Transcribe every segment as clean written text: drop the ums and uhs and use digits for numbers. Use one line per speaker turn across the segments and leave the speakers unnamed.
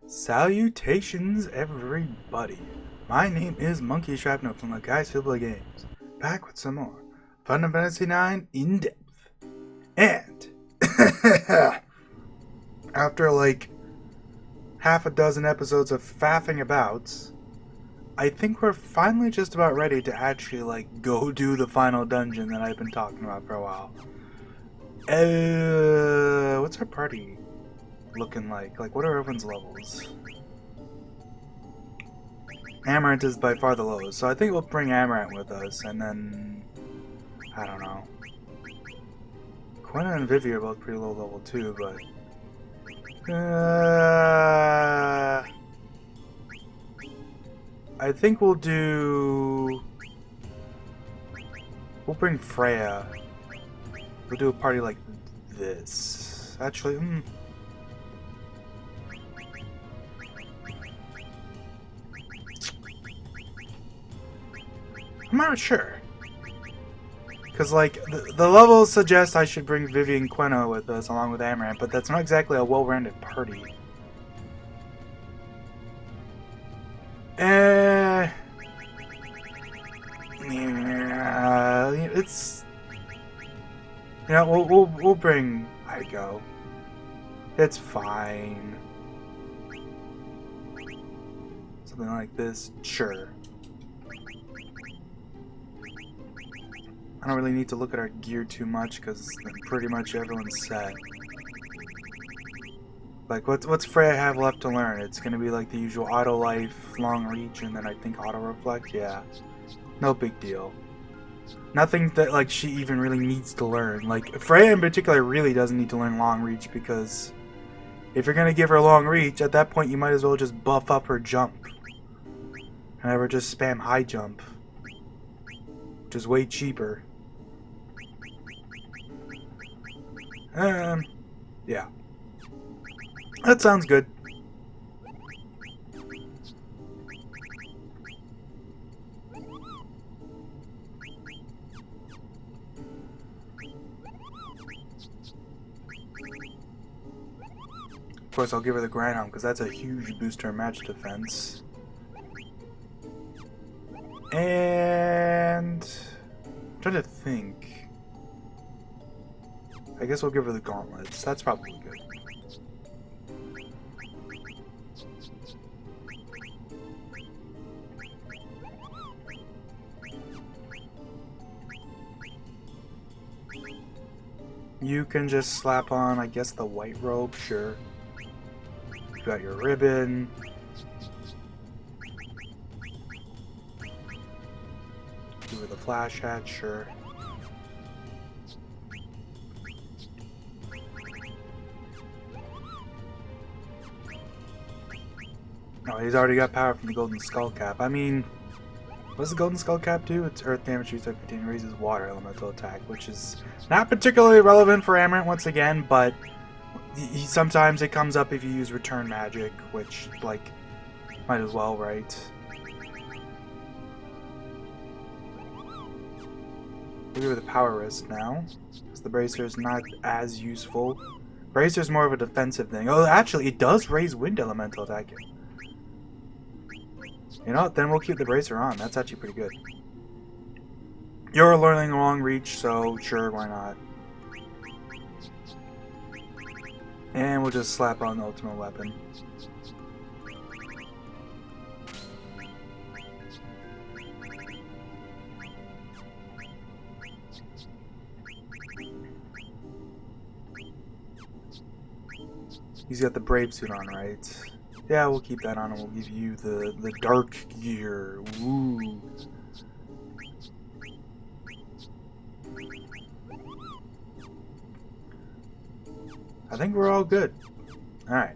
Salutations, everybody. My name is Monkey Shrapnel from the Guys Who Play Games, back with some more Final Fantasy IX in depth. And after like half a dozen episodes of faffing about, I think we're finally just about ready to actually go do the final dungeon that I've been talking about for a while. What's our party looking like? Like, what are everyone's levels? Amarant is by far the lowest, so I think we'll bring Amarant with us, and then I don't know. Quina and Vivi are both pretty low level too, but I think we'll bring Freya. We'll do a party like this. Actually, I'm not sure. Because, the levels suggest I should bring Vivi and Quina with us along with Amarant, but that's not exactly a well-rounded party. It's... Yeah, we'll bring Aiko. It's fine. Something like this, sure. I don't really need to look at our gear too much because pretty much everyone's set. Like, what's Freya have left to learn? It's gonna be like the usual auto life, long reach, and then I think auto reflect. Yeah, no big deal. Nothing that she even really needs to learn. Like Freya in particular really doesn't need to learn long reach because if you're gonna give her long reach, at that point you might as well just buff up her jump and have her just spam high jump, which is way cheaper. Yeah. That sounds good. Of course, I'll give her the Grindhound because that's a huge boost to her magic defense. And I'm trying to think. I guess we'll give her the gauntlets. That's probably good. You can just slap on, I guess, the white robe, sure. You got your ribbon. Give her the flash hat, sure. Oh, he's already got power from the Golden Skull Cap. I mean, what does the Golden Skull Cap do? It's Earth damage used at 15, raises water elemental attack, which is not particularly relevant for Amarant once again, but sometimes it comes up if you use return magic, which, might as well, right? We'll give her the power wrist now, because the bracer is not as useful. Bracer is more of a defensive thing. Oh, actually, it does raise wind elemental attack. You know what? Then we'll keep the bracer on. That's actually pretty good. You're learning long reach, so sure, why not? And we'll just slap on the ultimate weapon. He's got the brave suit on, right? Yeah, we'll keep that on and we'll give you the dark gear. Woo. I think we're all good. Alright.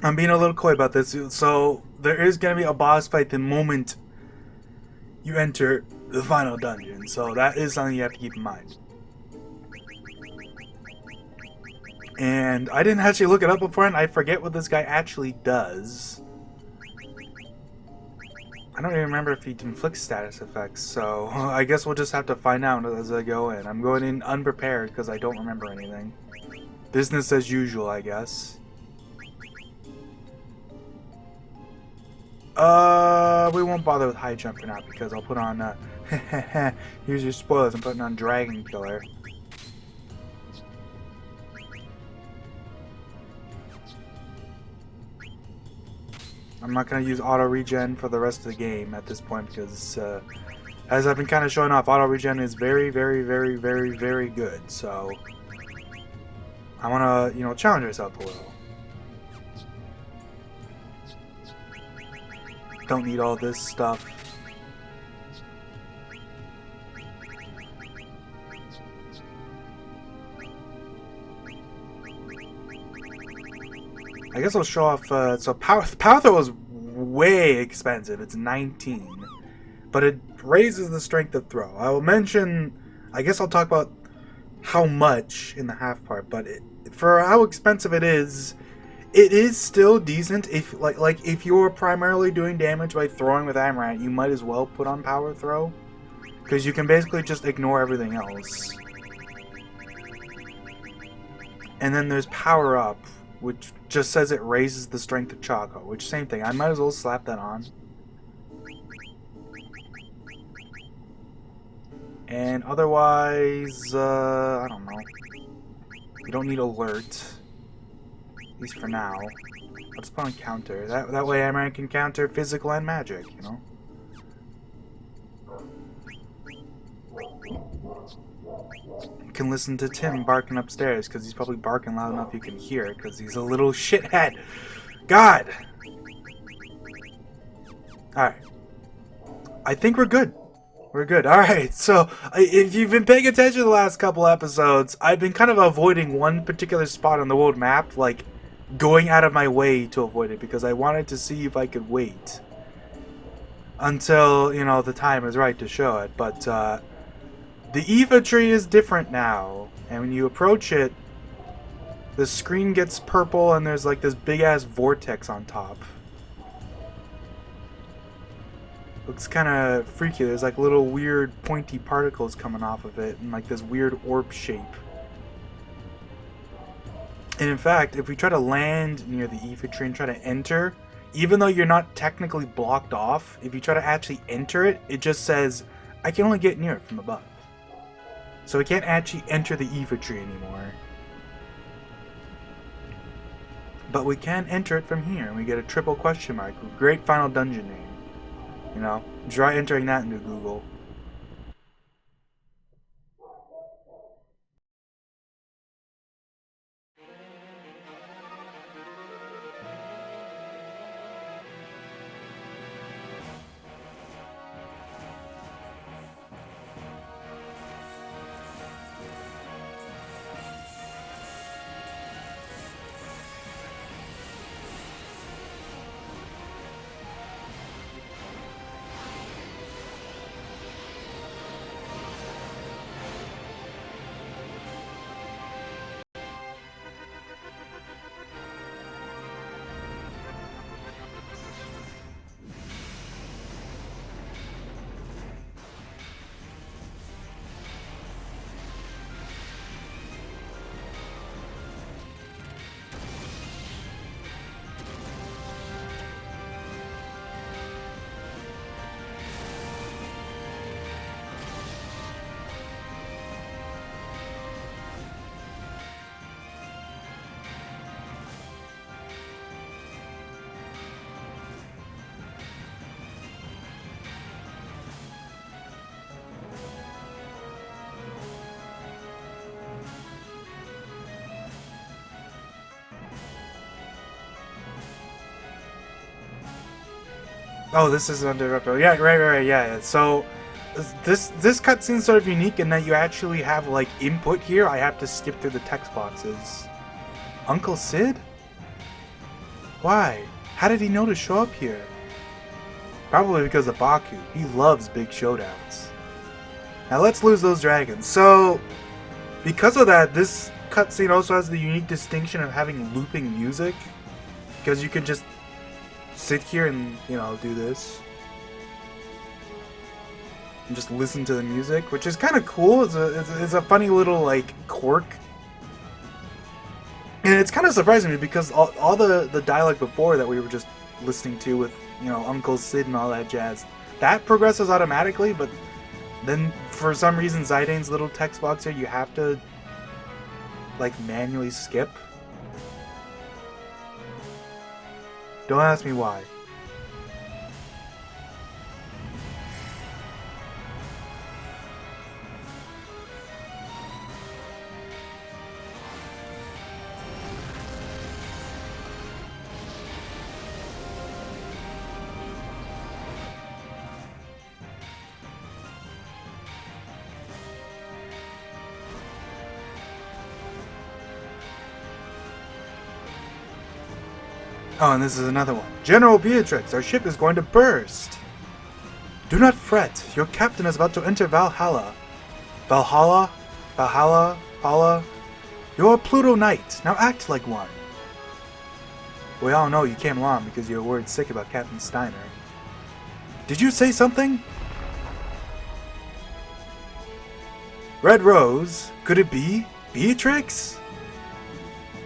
I'm being a little coy about this. So, there is going to be a boss fight the moment you enter the final dungeon. So, that is something you have to keep in mind. And I didn't actually look it up beforehand. I forget what this guy actually does. I don't even remember if he inflicts status effects, so I guess we'll just have to find out as I go in. I'm going in unprepared because I don't remember anything. Business as usual, I guess. We won't bother with high jump for now because I'll put on, here's your spoilers, I'm putting on Dragon Killer. I'm not going to use auto regen for the rest of the game at this point because, as I've been kind of showing off, auto regen is very, very, very, very, very good. So, I want to, you know, challenge myself a little. Don't need all this stuff. I guess I'll show off, so Power Throw is way expensive. It's 19. But it raises the strength of throw. I will mention, I guess I'll talk about how much in the half part, but for how expensive it is still decent. If like if you're primarily doing damage by throwing with Amaranth, you might as well put on Power Throw, because you can basically just ignore everything else. And then there's Power Up, which just says it raises the strength of Choco, which same thing. I might as well slap that on. And otherwise, I don't know. You don't need Alert. At least for now. Let's put on Counter. That way Amaranth can counter physical and magic, you know? You can listen to Tim barking upstairs, because he's probably barking loud enough you can hear it, because he's a little shithead. God! Alright. I think we're good. We're good. Alright, so if you've been paying attention to the last couple episodes, I've been kind of avoiding one particular spot on the world map, like going out of my way to avoid it, because I wanted to see if I could wait until, you know, the time is right to show it. But the Eva tree is different now, and when you approach it, the screen gets purple and there's like this big ass vortex on top. Looks kind of freaky. There's like little weird pointy particles coming off of it and like this weird orb shape. And in fact, if we try to land near the Eva tree and try to enter, even though you're not technically blocked off, if you try to actually enter it, it just says, I can only get near it from above. So we can't actually enter the Eva tree anymore. But we can enter it from here, and we get a triple question mark. Great final dungeon name. You know, try entering that into Google. Oh, this is undisrupted. Yeah, right, yeah. So this cutscene's sort of unique in that you actually have like input here. I have to skip through the text boxes. Uncle Sid? Why? How did he know to show up here? Probably because of Baku. He loves big showdowns. Now let's lose those dragons. So, because of that, this cutscene also has the unique distinction of having looping music. Because you can just sit here and, you know, do this. And just listen to the music, which is kind of cool. It's a funny little, like, quirk. And it's kind of surprising me because all the dialogue before that we were just listening to with you know, Uncle Sid and all that jazz. That progresses automatically, but then for some reason Zidane's little text box here, you have to like manually skip. Don't ask me why. Oh, and this is another one. General Beatrix, our ship is going to burst. Do not fret. Your captain is about to enter Valhalla. Valhalla? Valhalla? Hala? You're a Pluto Knight. Now act like one. We all know you came along because you were worried sick about Captain Steiner. Did you say something? Red Rose? Could it be? Beatrix?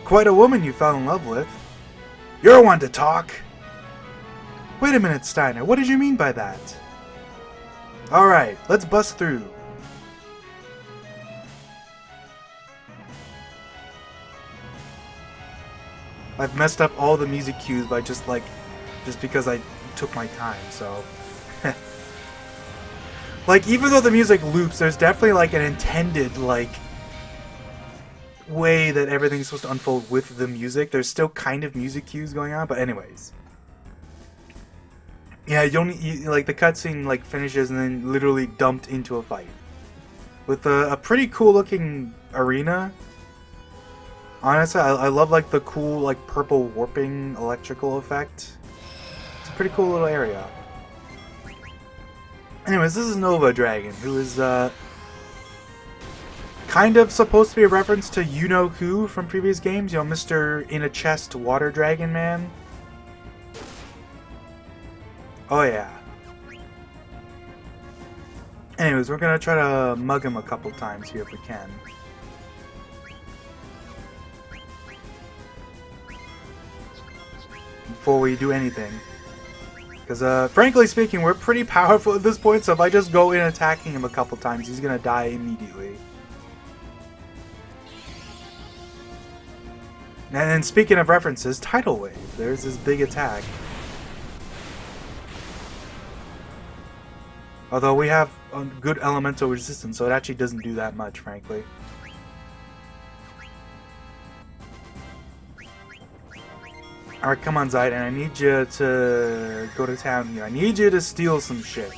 Quite a woman you fell in love with. You're one to talk! Wait a minute, Steiner, what did you mean by that? Alright, let's bust through. I've messed up all the music cues by just because I took my time, so... like, even though the music loops, there's definitely like an intended, like, way that everything's supposed to unfold with the music. There's still kind of music cues going on, but anyways. Yeah, like the cutscene like finishes and then literally dumped into a fight. With a pretty cool looking arena. Honestly, I love like the cool like purple warping electrical effect. It's a pretty cool little area. Anyways, this is Nova Dragon, who is kind of supposed to be a reference to you-know-who from previous games. You know, Mr. In-a-Chest Water Dragon Man. Oh yeah. Anyways, we're gonna try to mug him a couple times here if we can. Before we do anything. Because, frankly speaking, we're pretty powerful at this point, so if I just go in attacking him a couple times, he's gonna die immediately. And then speaking of references, Tidal Wave. There's this big attack. Although we have a good elemental resistance, so it actually doesn't do that much, frankly. Alright, come on, Zidane. I need you to go to town here. I need you to steal some shit.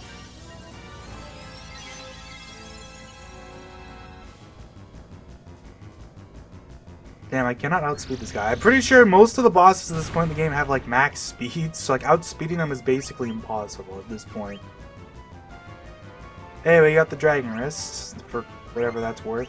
Damn, I cannot outspeed this guy. I'm pretty sure most of the bosses at this point in the game have like max speed, so like outspeeding them is basically impossible at this point. Hey, we got the Dragon Wrist, for whatever that's worth.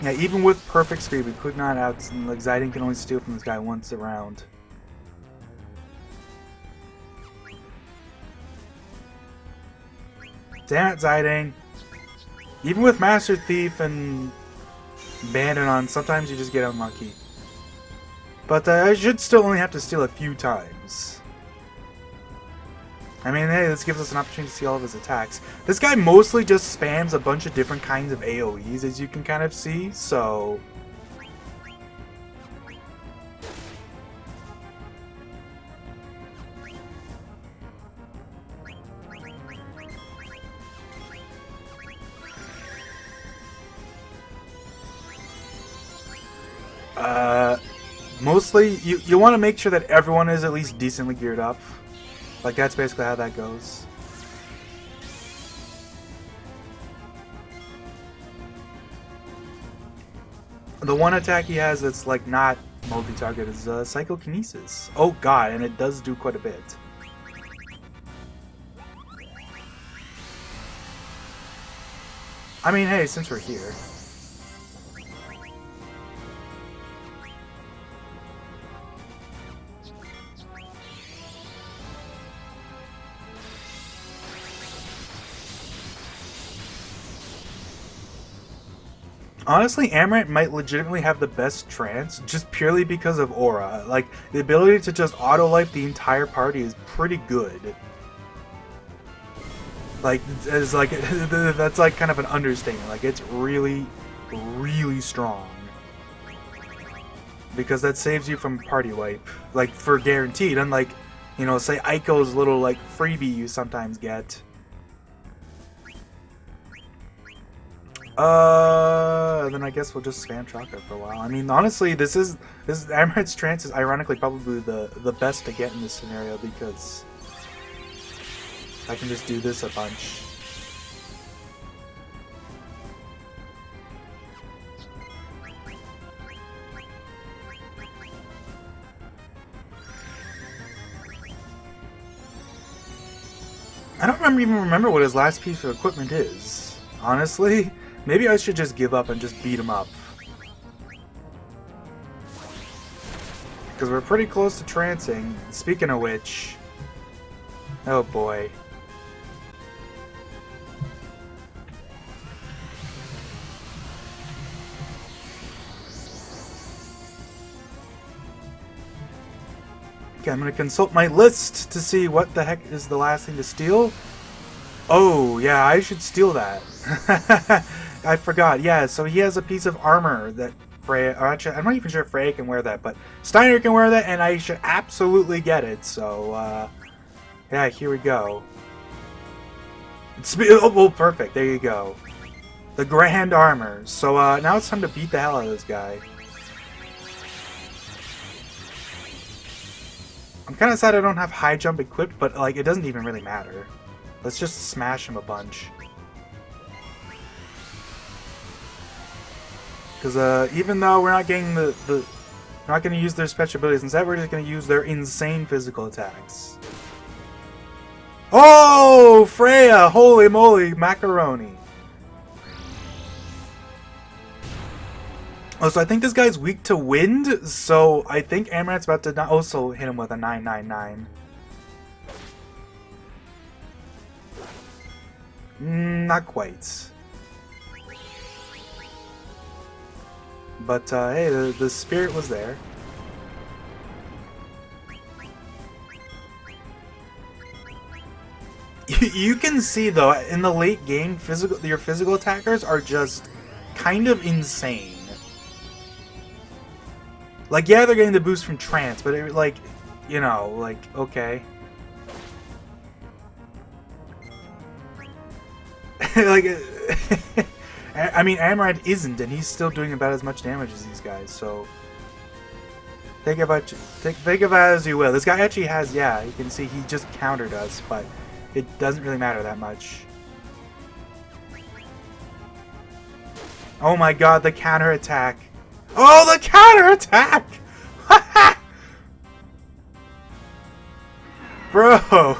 Yeah, even with perfect speed, we could not like Zidane can only steal from this guy once a round. Damn it, Zidane. Even with Master Thief and Bandanon, sometimes you just get unlucky. But I should still only have to steal a few times. I mean, hey, this gives us an opportunity to see all of his attacks. This guy mostly just spams a bunch of different kinds of AoEs, as you can kind of see, so... Mostly, you want to make sure that everyone is at least decently geared up. Like, that's basically how that goes. The one attack he has that's, like, not multi-target is Psychokinesis. Oh god, and it does do quite a bit. I mean, hey, since we're here... Honestly, Amaranth might legitimately have the best trance just purely because of aura. Like, the ability to just auto-life the entire party is pretty good. Like, it's like that's like kind of an understatement. Like, it's really, really strong. Because that saves you from party wipe. Like, for guaranteed. Unlike, you know, say Aiko's little, like, freebie you sometimes get. Then I guess we'll just spam Chakra for a while. I mean, honestly, this Amaranth's Trance is ironically probably the best to get in this scenario because I can just do this a bunch. I don't even remember what his last piece of equipment is. Honestly, maybe I should just give up and just beat him up. Because we're pretty close to trancing. Speaking of which... Oh boy. Okay, I'm gonna consult my list to see what the heck is the last thing to steal. Oh, yeah, I should steal that. I forgot. Yeah, so he has a piece of armor that Freya... Or actually, I'm not even sure if Freya can wear that, but Steiner can wear that, and I should absolutely get it. So, yeah, here we go. Oh, well, perfect. There you go. The Grand Armor. So, now it's time to beat the hell out of this guy. I'm kind of sad I don't have high jump equipped, but, like, it doesn't even really matter. Let's just smash him a bunch. Because even though we're not getting we're not going to use their special abilities, instead we're just going to use their insane physical attacks. Oh, Freya! Holy moly, macaroni. Oh, so I think this guy's weak to wind, so I think Amaranth's about to also hit him with a 999. Not quite. But, hey, the spirit was there. You can see, though, in the late game, your physical attackers are just kind of insane. Like, yeah, they're getting the boost from Trance, but, like, you know, like, okay. Like, I mean, Amaranth isn't, and he's still doing about as much damage as these guys, so... Think of it as you will. This guy actually has, yeah, you can see he just countered us, but it doesn't really matter that much. Oh my god, the counterattack. Oh, the counterattack! Bro!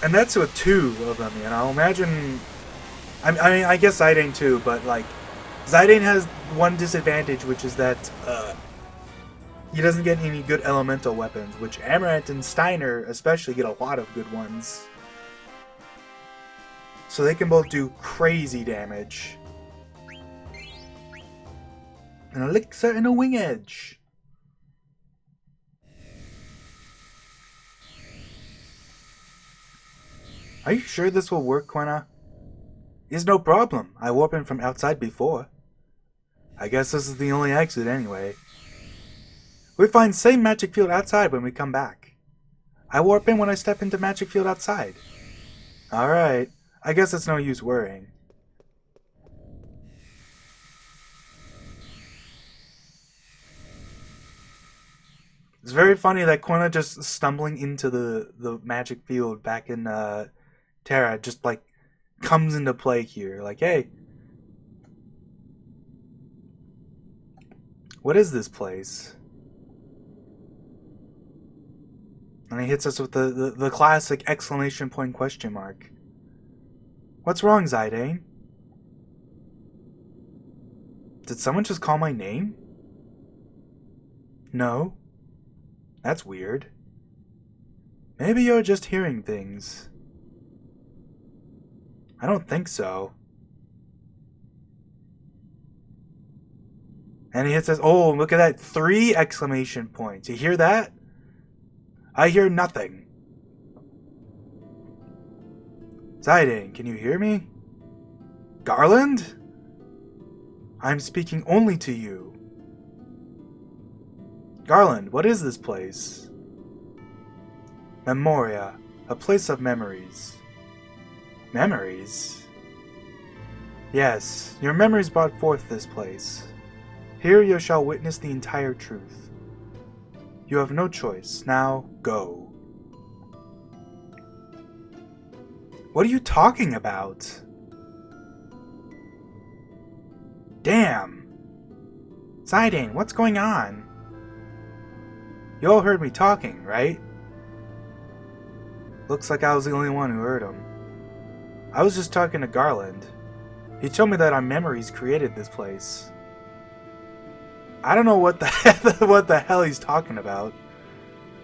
And that's with 2 of them, you know? Imagine... I mean, I guess Zidane too, but, like... Zidane has one disadvantage, which is that, he doesn't get any good elemental weapons, which Amaranth and Steiner especially get a lot of good ones. So they can both do crazy damage. An elixir and a wing edge. Are you sure this will work, Quena? It's no problem. I warped in from outside before. I guess this is the only exit anyway. We find same magic field outside when we come back. I warp in when I step into magic field outside. Alright. I guess it's no use worrying. It's very funny that Quena just stumbling into the magic field back in Terra just like comes into play here. Like, hey, what is this place? And he hits us with the classic exclamation point question mark. What's wrong, Zidane? Did someone just call my name? No. That's weird. Maybe you're just hearing things. I don't think so. And he says, oh, look at that. 3 exclamation points. You hear that? I hear nothing. Zidane, can you hear me? Garland? I'm speaking only to you. Garland, what is this place? Memoria, a place of memories. Memories? Yes, your memories brought forth this place. Here you shall witness the entire truth. You have no choice. Now, go. What are you talking about? Damn! Zidane, what's going on? You all heard me talking, right? Looks like I was the only one who heard him. I was just talking to Garland. He told me that our memories created this place. I don't know what the hell he's talking about.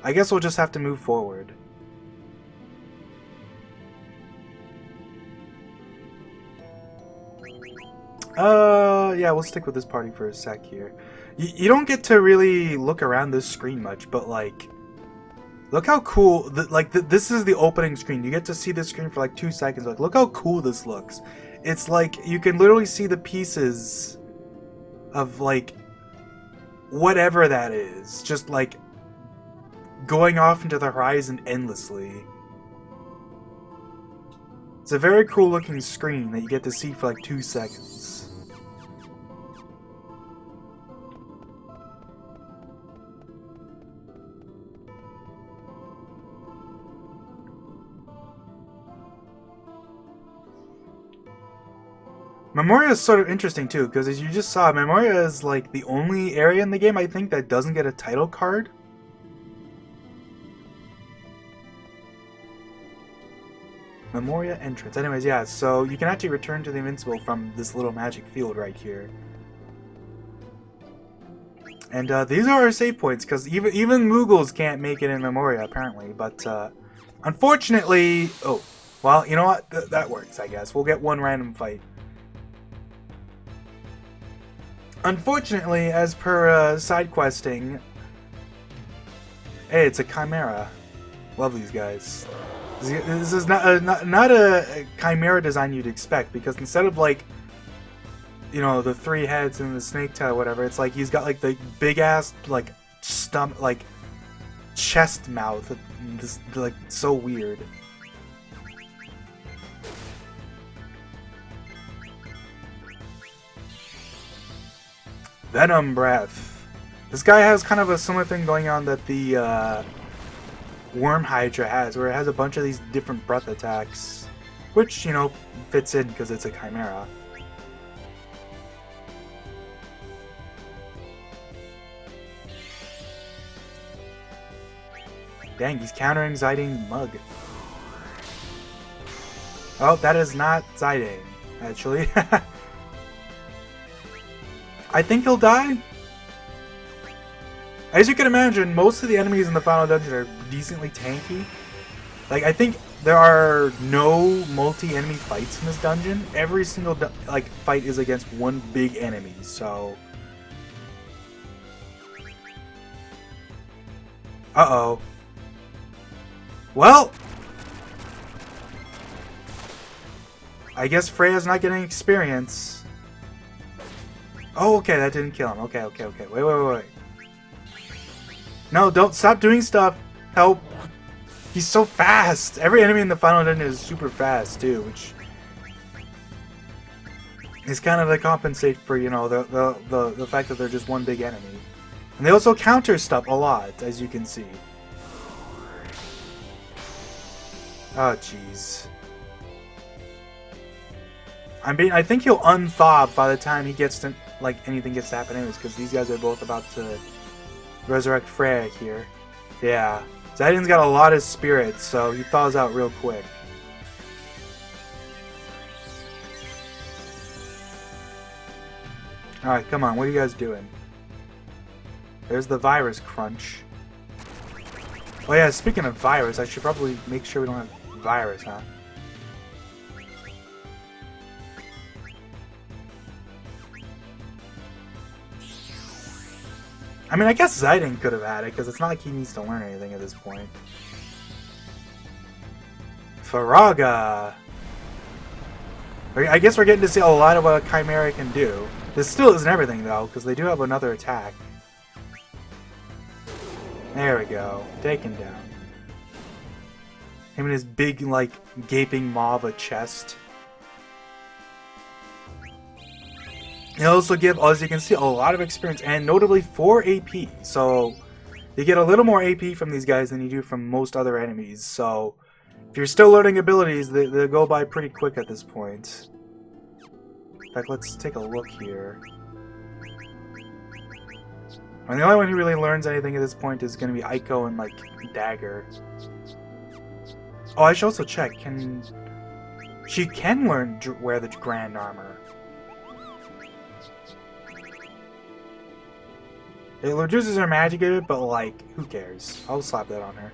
I guess we'll just have to move forward. Yeah, we'll stick with this party for a sec here. You don't get to really look around this screen much, but like, look how cool, this is the opening screen. You get to see this screen for like 2 seconds. Like, look how cool this looks. It's like, you can literally see the pieces of like, whatever that is, just like going off into the horizon endlessly. It's a very cool looking screen that you get to see for like 2 seconds. Memoria is sort of interesting too, because as you just saw, Memoria is like the only area in the game, I think, that doesn't get a title card. Memoria entrance. Anyways, yeah, so you can actually return to the Invincible from this little magic field right here. And these are our save points, because even Moogles can't make it in Memoria, apparently. But unfortunately... Oh, well, you know what? That works, I guess. We'll get one random fight. Unfortunately, as per side questing, hey, it's a Chimera. Love these guys. This is not a Chimera design you'd expect, because instead of like, you know, the 3 heads and the snake tail or whatever, it's like he's got like the big ass like stomach, like chest mouth. This like so weird. Venom Breath. This guy has kind of a similar thing going on that the Worm Hydra has, where it has a bunch of these different breath attacks, which, you know, fits in because it's a Chimera. Dang, he's countering Zidane Mug. Oh, that is not Zidane, actually. I think he'll die. As you can imagine, most of the enemies in the final dungeon are decently tanky. Like, I think there are no multi-enemy fights in this dungeon. Every single like fight is against one big enemy, so... Uh-oh. Well... I guess Freya's not getting experience. Oh, okay, that didn't kill him. Okay. Wait. No, don't stop doing stuff. Help. He's so fast. Every enemy in the final dungeon is super fast, too, which is kind of to compensate for, you know, the fact that they're just one big enemy. And they also counter stuff a lot, as you can see. Oh, jeez. I think he'll unthaw by the time he gets to, like, anything gets to happen anyways, because these guys are both about to resurrect Freya here. Yeah. Zidane's got a lot of spirit, so he thaws out real quick. Alright, come on, what are you guys doing? There's the virus crunch. Oh yeah, speaking of virus, I should probably make sure we don't have virus, huh? I mean, I guess Zaiden could have had it, because it's not like he needs to learn anything at this point. Faraga! I guess we're getting to see a lot of what a Chimera can do. This still isn't everything, though, because they do have another attack. There we go. Taken down. Him and his big, like, gaping maw of a chest. They also give, as you can see, a lot of experience, and notably 4 AP. So, you get a little more AP from these guys than you do from most other enemies. So, if you're still learning abilities, they go by pretty quick at this point. In fact, let's take a look here. And the only one who really learns anything at this point is going to be Aiko and, like, Dagger. Oh, I should also check. She can learn wear the Grand Armor. It reduces her magic a bit, but, like, who cares? I'll slap that on her.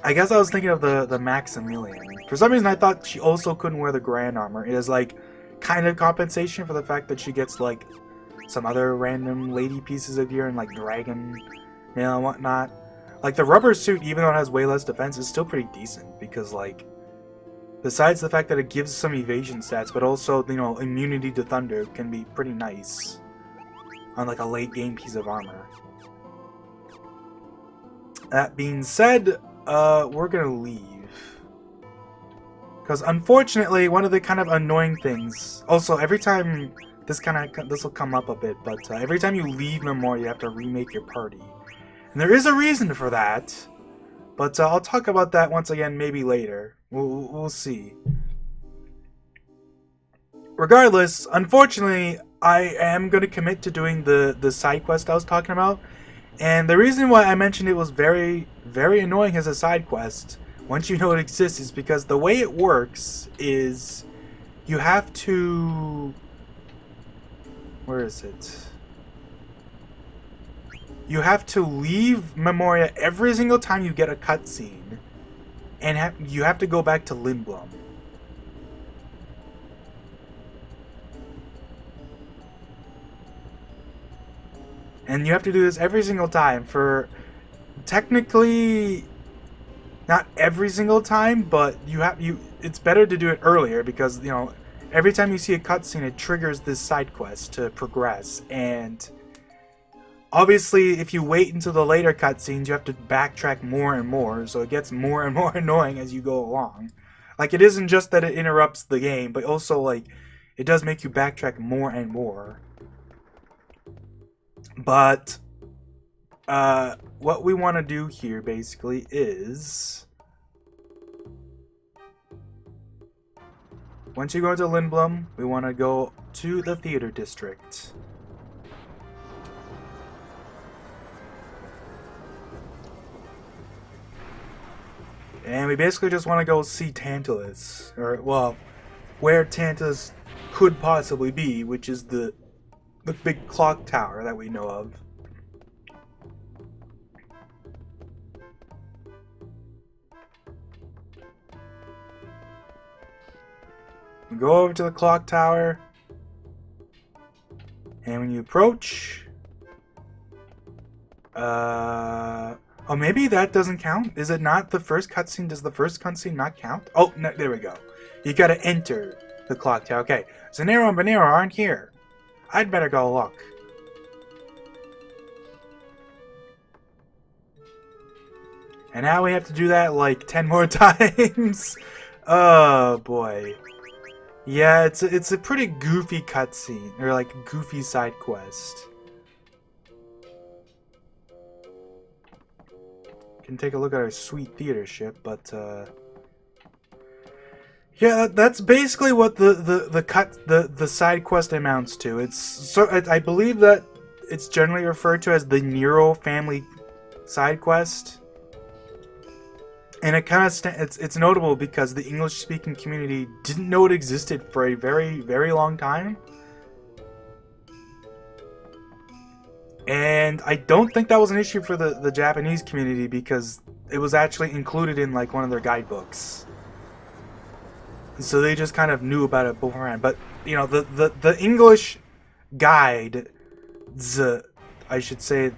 I guess I was thinking of the Maximilian. For some reason, I thought she also couldn't wear the Grand Armor. It is, like, kind of compensation for the fact that she gets, like, some other random lady pieces of gear and, like, dragon mail and whatnot. Like, the rubber suit, even though it has way less defense, is still pretty decent. Because, like, besides the fact that it gives some evasion stats, but also, you know, immunity to thunder can be pretty nice on, like, a late game piece of armor. That being said, we're gonna leave. Because unfortunately, one of the kind of annoying things... Also, every time... This will come up a bit, but every time you leave Memoria, you have to remake your party. And there is a reason for that. But I'll talk about that once again, maybe later. We'll see. Regardless, unfortunately, I am going to commit to doing the side quest I was talking about. And the reason why I mentioned it was very, very annoying as a side quest, once you know it exists, is because the way it works is you have to... Where is it? You have to leave Memoria every single time you get a cutscene, and you have to go back to Lindblum. And you have to do this every single time for, technically, not every single time, but it's better to do it earlier because, you know, every time you see a cutscene, it triggers this side quest to progress. And obviously, if you wait until the later cutscenes, you have to backtrack more and more, so it gets more and more annoying as you go along. Like, it isn't just that it interrupts the game, but also, like, it does make you backtrack more and more. But, what we want to do here, basically, is... Once you go to Lindblum, we want to go to the theater district. And we basically just want to go see Tantalus. Or, well, where Tantalus could possibly be, which is the big clock tower that we know of. We go over to the clock tower, and when you approach, oh, maybe that doesn't count? Is it not the first cutscene? Does the first cutscene not count? Oh, no, there we go. You gotta enter the clock tower. Okay, Zanero and Banero aren't here. I'd better go look. And now we have to do that like 10 more times. Oh boy. Yeah, it's a pretty goofy cutscene, or like goofy side quest. Can take a look at our sweet theater ship, but yeah, that's basically what the side quest amounts to. I believe that it's generally referred to as the Nero family side quest. And it kind of it's notable because the English-speaking community didn't know it existed for a very, very long time. And I don't think that was an issue for the Japanese community because it was actually included in like one of their guidebooks. So they just kind of knew about it beforehand. But, you know, the English guide I should say,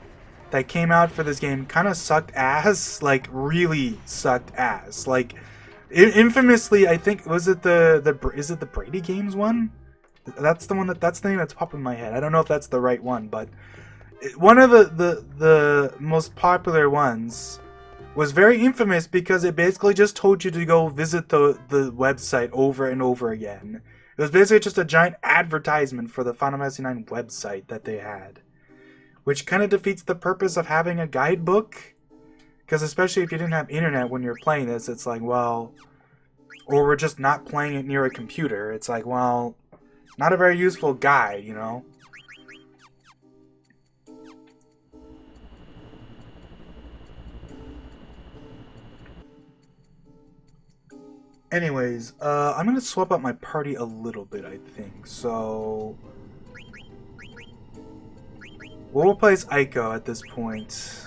that came out for this game kind of sucked ass. Like, really sucked ass. Like, infamously, I think, was it is it the Brady Games one? That's the one that's the name that's popping in my head. I don't know if that's the right one, but one of the most popular ones was very infamous because it basically just told you to go visit the website over and over again. It was basically just a giant advertisement for the Final Fantasy IX website that they had, which kind of defeats the purpose of having a guidebook. Because especially if you didn't have internet when you're playing this, it's like, well, or we're just not playing it near a computer. It's like, well, not a very useful guide, you know? Anyways, I'm gonna swap out my party a little bit, I think. So we'll replace Aiko at this point.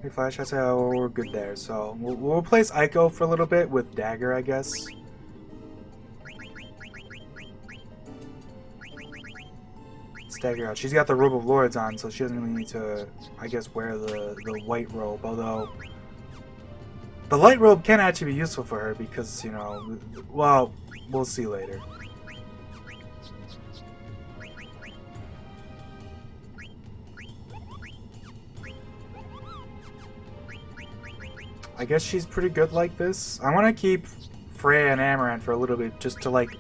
Hey, Flash, I say we're good there. So we'll replace Aiko for a little bit with Dagger, I guess. Dagger out. She's got the Robe of Lords on, so she doesn't really need to, I guess, wear the white robe. Although the light robe can actually be useful for her because, you know, well, we'll see later. I guess she's pretty good like this. I want to keep Freya and Amaranth for a little bit just to, like,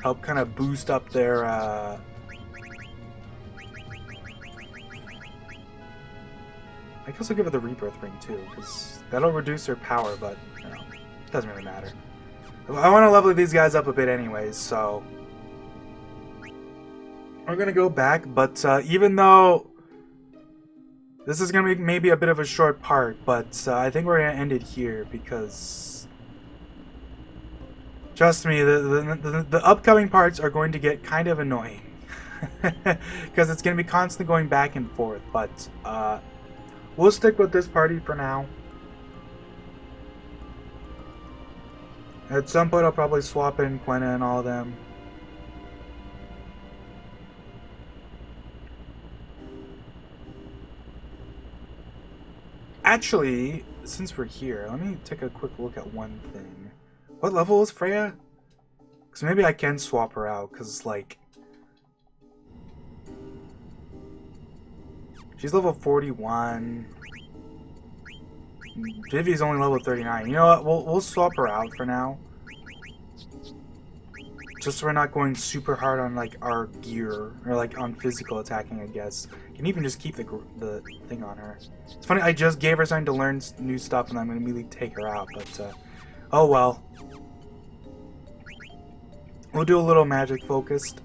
help kind of boost up their, I guess I'll give her the Rebirth Ring too, because that'll reduce her power, but, you know, it doesn't really matter. I want to level these guys up a bit anyways, so we're going to go back, but even though this is going to be maybe a bit of a short part, but I think we're going to end it here, because trust me, the upcoming parts are going to get kind of annoying, because it's going to be constantly going back and forth, but we'll stick with this party for now. At some point I'll probably swap in Quena and all of them. Actually, since we're here, let me take a quick look at one thing. What level is Freya? Because maybe I can swap her out, because, like, she's level 41. Vivi's only level 39. You know what? We'll swap her out for now. Just so we're not going super hard on, like, our gear. Or, like, on physical attacking, I guess. You can even just keep the thing on her. It's funny, I just gave her something to learn new stuff and I'm going to immediately take her out. But, oh well. We'll do a little magic focused.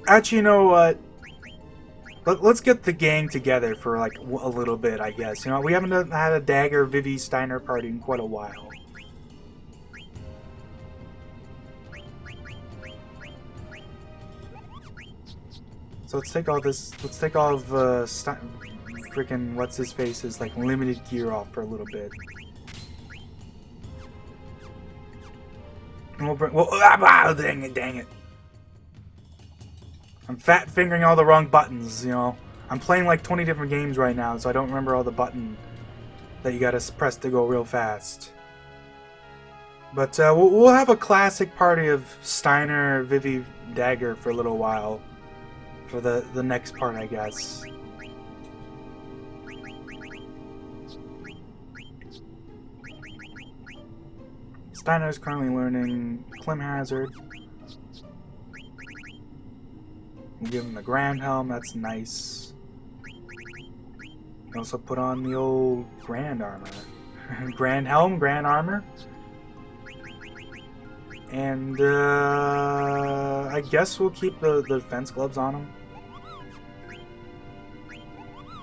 Actually, you know what? Let's get the gang together for, like, a little bit, I guess. You know, we haven't had a Dagger, Vivi, Steiner party in quite a while. So let's take all this, let's take all of freaking what's-his-face's, like, limited gear off for a little bit. And we'll bring, well, dang it. I'm fat-fingering all the wrong buttons, you know. I'm playing like 20 different games right now, so I don't remember all the button that you gotta press to go real fast. But we'll have a classic party of Steiner, Vivi, Dagger for a little while. For the next part, I guess. Steiner is currently learning Clim Hazard. We'll give him the Grand Helm, that's nice. Also put on the old Grand Armor. Grand Helm, Grand Armor. And I guess we'll keep the defense gloves on him.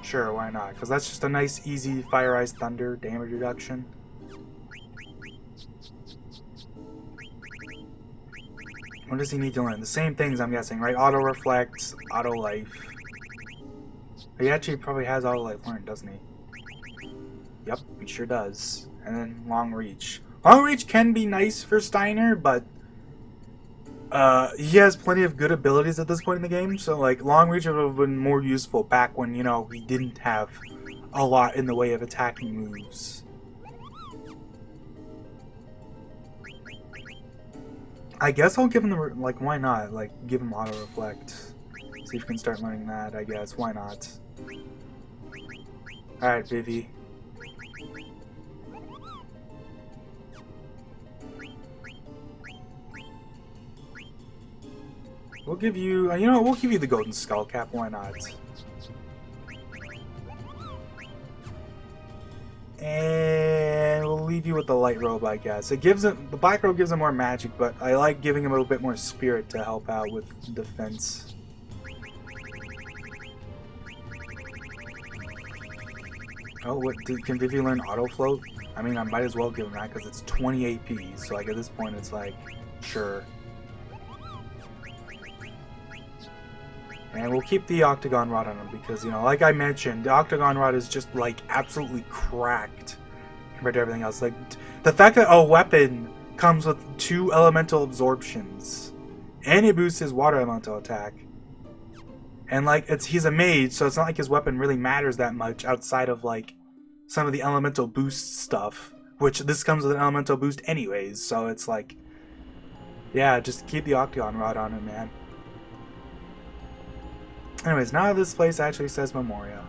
Sure, why not? Because that's just a nice, easy Fire Ice Thunder damage reduction. What does he need to learn? The same things, I'm guessing, right? Auto Reflect, Auto Life. He actually probably has Auto Life learned, doesn't he? Yep, he sure does. And then Long Reach. Long Reach can be nice for Steiner, but he has plenty of good abilities at this point in the game, so like Long Reach would have been more useful back when, you know, he didn't have a lot in the way of attacking moves. I guess I'll give him the, like, why not? Like, give him Auto Reflect. See if we can start learning that, I guess. Why not? Alright, Vivi. We'll give you, you know, we'll give you the Golden Skull Cap, why not? And we'll leave you with the Light Robe, I guess. It gives him, the Black Robe gives him more magic, but I like giving him a little bit more spirit to help out with defense. Oh, what, can Vivi learn Auto Float? I mean, I might as well give him that because it's 20 AP, so like at this point it's like, sure. And we'll keep the Octagon Rod on him because, you know, like I mentioned, the Octagon Rod is just, like, absolutely cracked compared to everything else. Like, the fact that a weapon comes with 2 elemental absorptions, and it boosts his water elemental attack. And, like, he's a mage, so it's not like his weapon really matters that much outside of, like, some of the elemental boost stuff, which this comes with an elemental boost anyways, so it's like, yeah, just keep the Octagon Rod on him, man. Anyways, now this place actually says Memoria.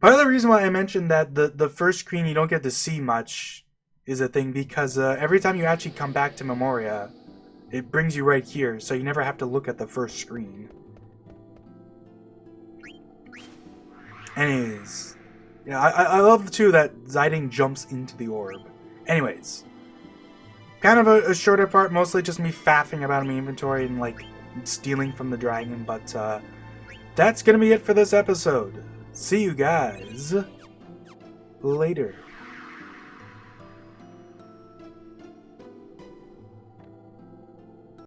Part of the reason why I mentioned that the first screen you don't get to see much is a thing because every time you actually come back to Memoria, it brings you right here, so you never have to look at the first screen. Anyways, yeah, I love too that Ziding jumps into the orb. Anyways. Kind of a shorter part, mostly just me faffing about my inventory and, like, stealing from the dragon, but, that's gonna be it for this episode. See you guys later.